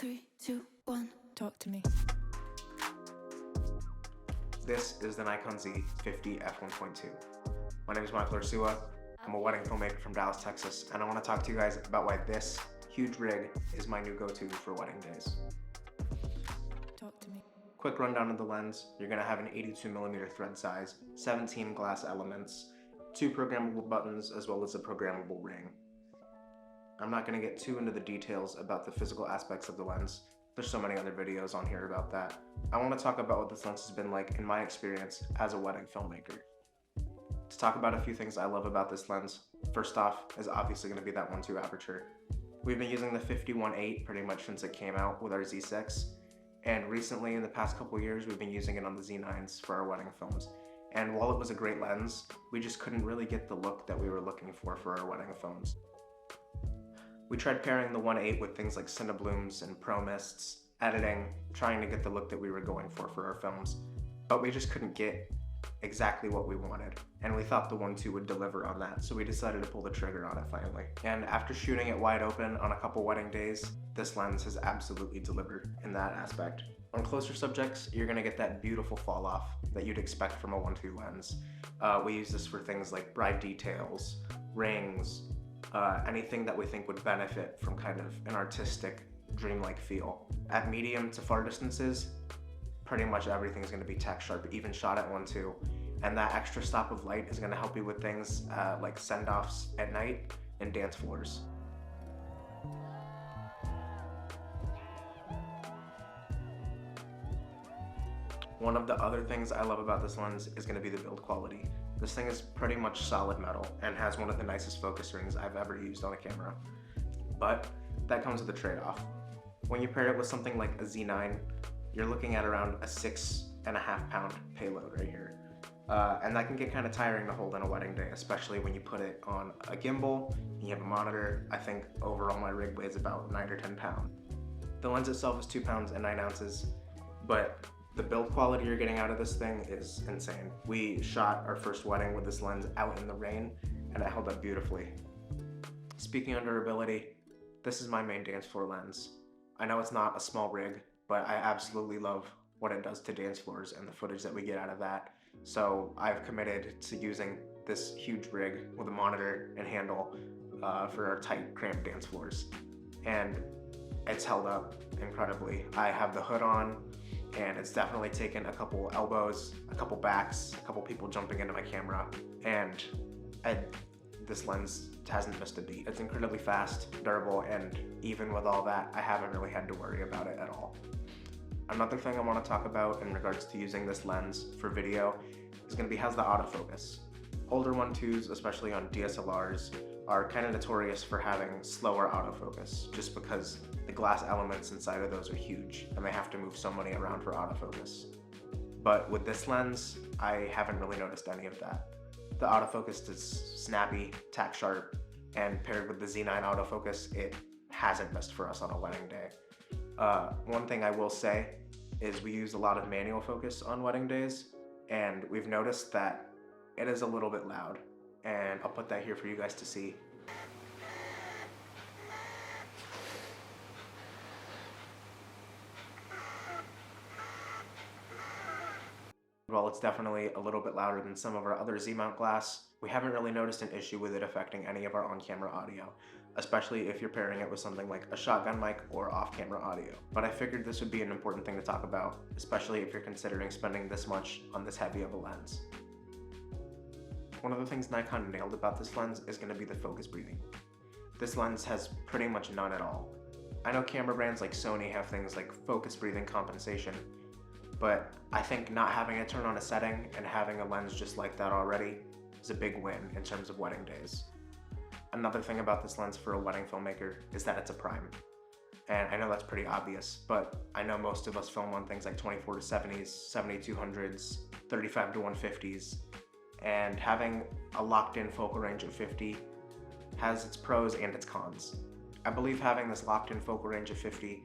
3, 2, 1. Talk to me. This is the Nikon Z 50 f1.2. My name is Michael Ursua. I'm a wedding filmmaker from Dallas, Texas, and I want to talk to you guys about why this huge rig is my new go-to for wedding days. Talk to me. Quick rundown of the lens. You're going to have an 82mm thread size, 17 glass elements, 2 programmable buttons, as well as a programmable ring. I'm not going to get too into the details about the physical aspects of the lens. There's so many other videos on here about that. I want to talk about what this lens has been like in my experience as a wedding filmmaker. To talk about a few things I love about this lens, first off is obviously going to be that 1.2 aperture. We've been using the 50-1.8 pretty much since it came out with our Z6, and recently in the past couple years we've been using it on the Z9s for our wedding films. And while it was a great lens, we just couldn't really get the look that we were looking for our wedding films. We tried pairing the 1.8 with things like cineblooms and pro mists, editing, trying to get the look that we were going for our films, but we just couldn't get exactly what we wanted, and we thought the 1.2 would deliver on that, so we decided to pull the trigger on it finally. And after shooting it wide open on a couple wedding days, this lens has absolutely delivered in that aspect. On closer subjects, you're going to get that beautiful fall off that you'd expect from a 1.2 lens. We use this for things like bride details, rings, anything that we think would benefit from kind of an artistic, dreamlike feel. At medium to far distances, pretty much everything is going to be tack sharp, even shot at 1.2, and that extra stop of light is going to help you with things like send-offs at night and dance floors. One of the other things I love about this lens is going to be the build quality. This thing is pretty much solid metal and has one of the nicest focus rings I've ever used on a camera. But that comes with a trade-off. When you pair it with something like a Z9, you're looking at around a 6.5 pound payload right here. And that can get kind of tiring to hold on a wedding day, especially when you put it on a gimbal and you have a monitor. I think overall my rig weighs about 9 or 10 pounds. The lens itself is 2 pounds and 9 ounces, but the build quality you're getting out of this thing is insane. We shot our first wedding with this lens out in the rain, and it held up beautifully. Speaking of durability, this is my main dance floor lens. I know it's not a small rig, but I absolutely love what it does to dance floors and the footage that we get out of that. So I've committed to using this huge rig with a monitor and handle for our tight, cramped dance floors. And it's held up incredibly. I have the hood on, and it's definitely taken a couple elbows, a couple backs, a couple people jumping into my camera, and this lens hasn't missed a beat. It's incredibly fast, durable, and even with all that, I haven't really had to worry about it at all. Another thing I want to talk about in regards to using this lens for video is going to be how's the autofocus. Older 1.2s, especially on DSLRs, are kind of notorious for having slower autofocus, just because the glass elements inside of those are huge and they have to move so many around for autofocus. But with this lens, I haven't really noticed any of that. The autofocus is snappy, tack sharp, and paired with the Z9 autofocus, it hasn't missed for us on a wedding day. One thing I will say is we use a lot of manual focus on wedding days, and we've noticed that it is a little bit loud, and I'll put that here for you guys to see. While it's definitely a little bit louder than some of our other Z-mount glass, we haven't really noticed an issue with it affecting any of our on-camera audio, especially if you're pairing it with something like a shotgun mic or off-camera audio. But I figured this would be an important thing to talk about, especially if you're considering spending this much on this heavy of a lens. One of the things Nikon nailed about this lens is going to be the focus breathing. This lens has pretty much none at all. I know camera brands like Sony have things like focus breathing compensation, but I think not having it turn on a setting and having a lens just like that already is a big win in terms of wedding days. Another thing about this lens for a wedding filmmaker is that it's a prime. And I know that's pretty obvious, but I know most of us film on things like 24-70s, 70-200s, 35-150s, and having a locked-in focal range of 50 has its pros and its cons. I believe having this locked-in focal range of 50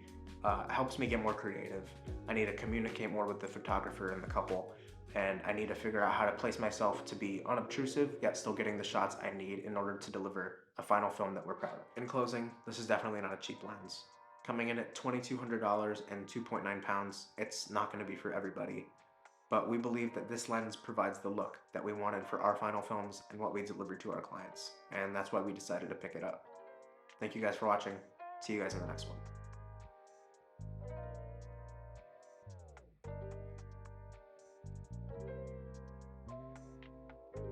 helps me get more creative. I need to communicate more with the photographer and the couple, and I need to figure out how to place myself to be unobtrusive, yet still getting the shots I need in order to deliver a final film that we're proud of. In closing, this is definitely not a cheap lens. Coming in at $2,200 and 2.9 pounds, it's not going to be for everybody. But we believe that this lens provides the look that we wanted for our final films and what we delivered to our clients. And that's why we decided to pick it up. Thank you guys for watching. See you guys in the next one.